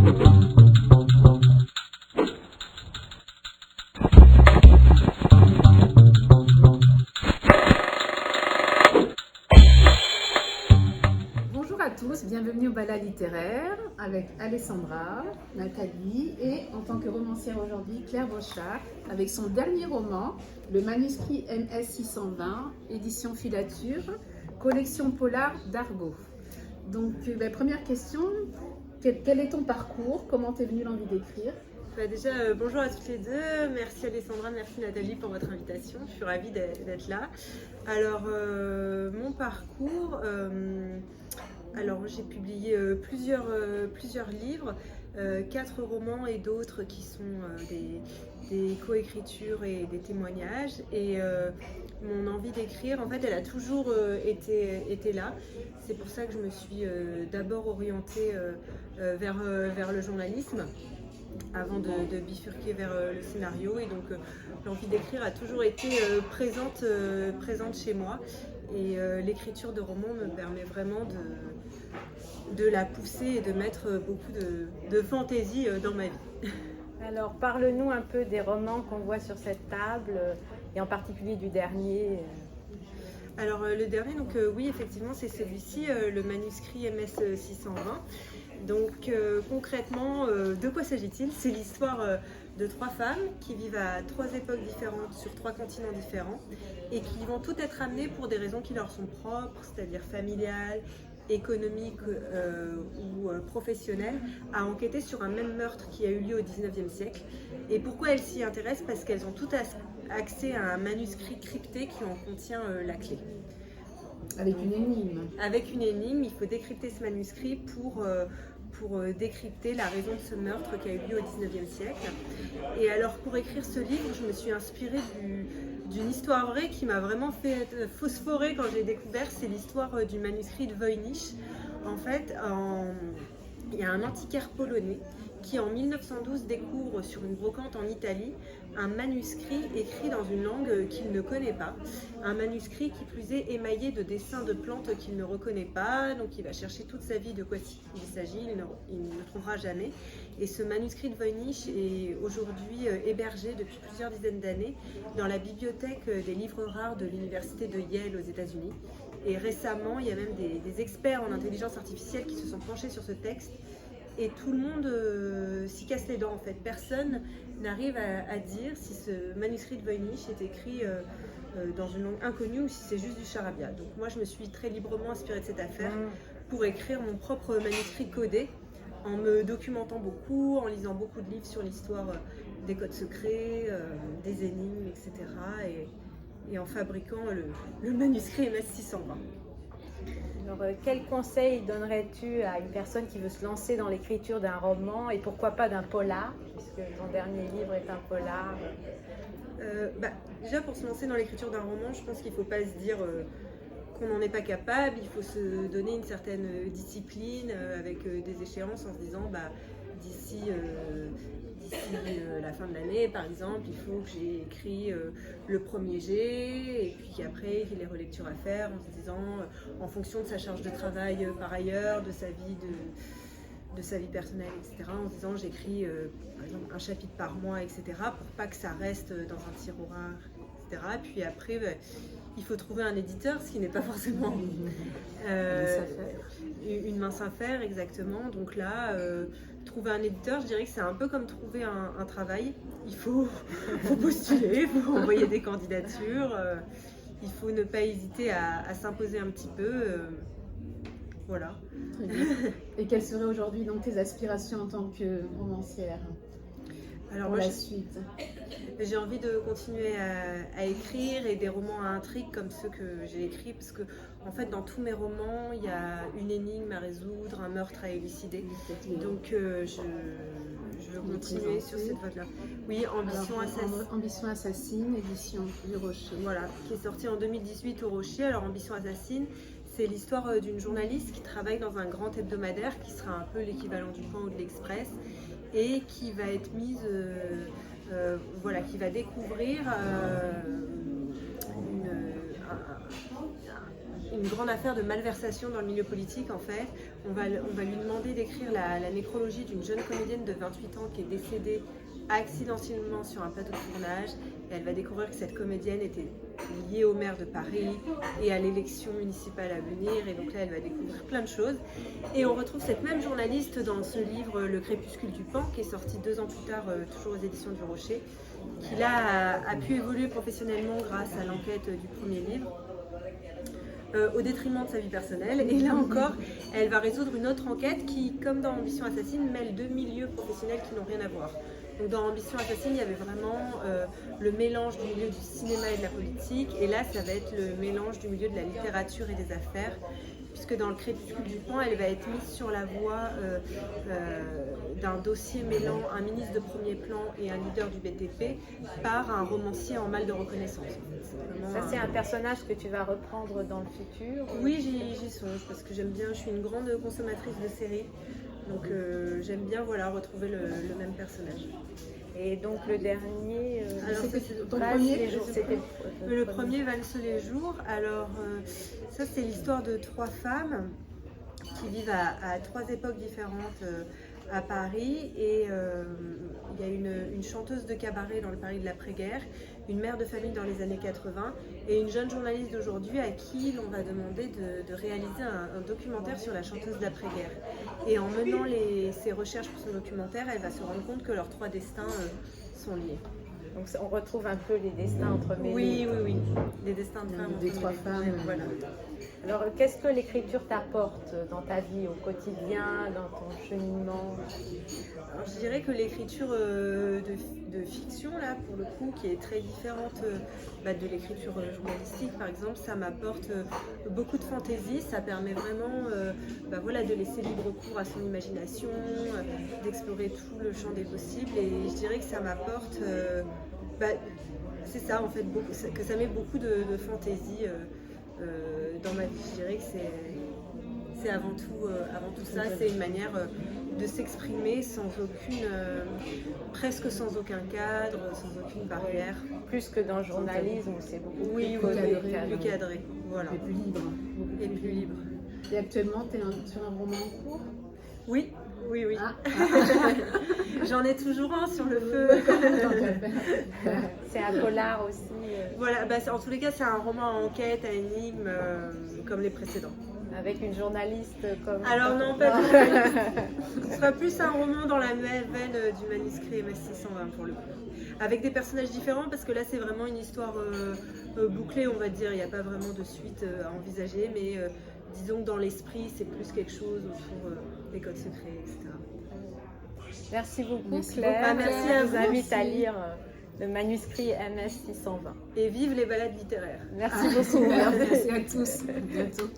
Bonjour à tous, bienvenue au Bala littéraire avec Alessandra, Nathalie et en tant que romancière aujourd'hui Claire Bochard avec son dernier roman, le manuscrit MS 620, édition Filature, collection polar d'Argo. Donc première question, quel est ton parcours? Comment t'es venue l'envie d'écrire? Déjà, bonjour à toutes les deux. Merci Alessandra, merci Nathalie pour votre invitation. Je suis ravie d'être là. Alors, mon parcours, j'ai publié plusieurs livres, 4 romans et d'autres qui sont des coécritures et des témoignages. Et mon envie d'écrire, en fait, elle a toujours été là. C'est pour ça que je me suis d'abord orientée vers le journalisme, avant de bifurquer vers le scénario. Et donc l'envie d'écrire a toujours été présente chez moi. Et l'écriture de romans me permet vraiment de la pousser et de mettre beaucoup de fantaisie dans ma vie. Alors parle-nous un peu des romans qu'on voit sur cette table, et en particulier du dernier. Alors le dernier, donc oui, effectivement, c'est celui-ci, le manuscrit MS 620. Donc concrètement, de quoi s'agit-il? C'est l'histoire de 3 femmes qui vivent à 3 époques différentes, sur 3 continents différents, et qui vont toutes être amenées pour des raisons qui leur sont propres, c'est-à-dire familiales, économiques ou professionnelles, à enquêter sur un même meurtre qui a eu lieu au 19e siècle. Et pourquoi elles s'y intéressent? Parce qu'elles ont toutes accès à un manuscrit crypté qui en contient la clé. Avec une énigme. Avec une énigme, il faut décrypter ce manuscrit pour décrypter la raison de ce meurtre qui a eu lieu au 19e siècle. Et alors, pour écrire ce livre, je me suis inspirée d'une histoire vraie qui m'a vraiment fait phosphorer quand j'ai découvert. C'est l'histoire du manuscrit de Voynich. En fait, il y a un antiquaire polonais qui en 1912 découvre sur une brocante en Italie un manuscrit écrit dans une langue qu'il ne connaît pas, un manuscrit qui plus est émaillé de dessins de plantes qu'il ne reconnaît pas, donc il va chercher toute sa vie de quoi il s'agit, il ne trouvera jamais. Et ce manuscrit de Voynich est aujourd'hui hébergé depuis plusieurs dizaines d'années dans la bibliothèque des livres rares de l'université de Yale aux États-Unis. Et récemment, il y a même des experts en intelligence artificielle qui se sont penchés sur ce texte. Et tout le monde s'y casse les dents en fait. Personne n'arrive à dire si ce manuscrit de Voynich est écrit dans une langue inconnue ou si c'est juste du charabia. Donc moi je me suis très librement inspirée de cette affaire pour écrire mon propre manuscrit codé, en me documentant beaucoup, en lisant beaucoup de livres sur l'histoire des codes secrets, des énigmes, etc. Et en fabriquant le manuscrit MS 620. Alors, quel conseil donnerais-tu à une personne qui veut se lancer dans l'écriture d'un roman et pourquoi pas d'un polar, puisque ton dernier livre est un polar? Déjà, pour se lancer dans l'écriture d'un roman, je pense qu'il ne faut pas se dire qu'on n'en est pas capable. Il faut se donner une certaine discipline avec des échéances en se disant d'ici la fin de l'année, par exemple, il faut que j'ai écrit le premier jet, et puis après il y a les relectures à faire en se disant, en fonction de sa charge de travail par ailleurs, de sa vie personnelle, etc., en se disant j'écris par exemple un chapitre par mois, etc., pour pas que ça reste dans un tiroir, etc. Puis après, il faut trouver un éditeur, ce qui n'est pas forcément une mince affaire, exactement. Donc là, trouver un éditeur, je dirais que c'est un peu comme trouver un travail. Il faut postuler, il faut envoyer des candidatures, il faut ne pas hésiter à s'imposer un petit peu. Voilà. Très bien. Et quelles seraient aujourd'hui donc tes aspirations en tant que romancière? Alors pour la suite, j'ai envie de continuer à écrire et des romans à intrigue comme ceux que j'ai écrits, parce que en fait dans tous mes romans il y a une énigme à résoudre, un meurtre à élucider. Donc je veux continuer sur cette voie-là. Oui, Ambition assassine, édition du Rocher. Voilà, qui est sortie en 2018 au Rocher. Alors Ambition assassine, c'est l'histoire d'une journaliste qui travaille dans un grand hebdomadaire qui sera un peu l'équivalent du Pan ou de l'Express, et qui va être mise, qui va découvrir une grande affaire de malversation dans le milieu politique en fait. On va lui demander d'écrire la nécrologie d'une jeune comédienne de 28 ans qui est décédée accidentellement sur un plateau de tournage. Et elle va découvrir que cette comédienne était liée au maire de Paris et à l'élection municipale à venir. Et donc là, elle va découvrir plein de choses. Et on retrouve cette même journaliste dans ce livre Le Crépuscule du Pan, qui est sorti 2 ans plus tard, toujours aux éditions du Rocher, qui là a pu évoluer professionnellement grâce à l'enquête du premier livre. Au détriment de sa vie personnelle. Et là encore, elle va résoudre une autre enquête qui, comme dans Ambition Assassine, mêle 2 milieux professionnels qui n'ont rien à voir. Donc dans Ambition Assassine, il y avait vraiment le mélange du milieu du cinéma et de la politique, et là, ça va être le mélange du milieu de la littérature et des affaires, puisque dans Le Crépuscule du Pan, elle va être mise sur la voie d'un dossier mêlant un ministre de premier plan et un leader du BTP par un romancier en mal de reconnaissance. Ça, c'est un personnage que tu vas reprendre dans le futur? Oui, j'y songe, parce que j'aime bien, je suis une grande consommatrice de séries, donc j'aime bien retrouver le même personnage. Et donc le dernier, alors ton premier, le premier, Valse les jours. Alors ça, c'est l'histoire de 3 femmes qui vivent à 3 époques différentes à Paris, et il y a une chanteuse de cabaret dans le Paris de l'après-guerre, une mère de famille dans les années 80 et une jeune journaliste d'aujourd'hui à qui l'on va demander de réaliser un documentaire sur la chanteuse d'après-guerre. Et en menant ses recherches pour ce documentaire, elle va se rendre compte que leurs 3 destins sont liés. Donc on retrouve un peu les destins entremêlés. Oui. Les destins de femmes des 3 femmes. Voilà. Alors, qu'est-ce que l'écriture t'apporte dans ta vie, au quotidien, dans ton cheminement? Alors, je dirais que l'écriture de fiction, là, pour le coup, qui est très différente de l'écriture journalistique, par exemple, ça m'apporte beaucoup de fantaisie. Ça permet vraiment de laisser libre cours à son imagination, d'explorer tout le champ des possibles. Et je dirais que ça m'apporte... c'est ça, en fait, que ça met beaucoup de fantaisie dans ma vie. Je dirais que c'est avant tout ça, c'est une manière de s'exprimer presque sans aucun cadre, sans aucune barrière. Plus que dans le journalisme où c'est beaucoup plus cadré. Voilà. Et plus libre. Et plus libre. Et actuellement, tu es sur un roman en cours? Oui. Ah. J'en ai toujours un sur le feu. C'est un polar aussi. Voilà, en tous les cas, c'est un roman à enquête, à énigme, comme les précédents. Avec une journaliste comme... Alors non, pas de journaliste. Ce sera plus un roman dans la même veine du manuscrit MS-620 pour le coup. Avec des personnages différents, parce que là, c'est vraiment une histoire bouclée, on va dire. Il n'y a pas vraiment de suite à envisager, mais disons que dans l'esprit, c'est plus quelque chose autour des codes secrets, etc. Merci beaucoup, Merci Claire. beaucoup. Merci à Je vous. vous invite à lire le manuscrit MS-620. Et vive les balades littéraires. Merci beaucoup. Merci à tous. À bientôt.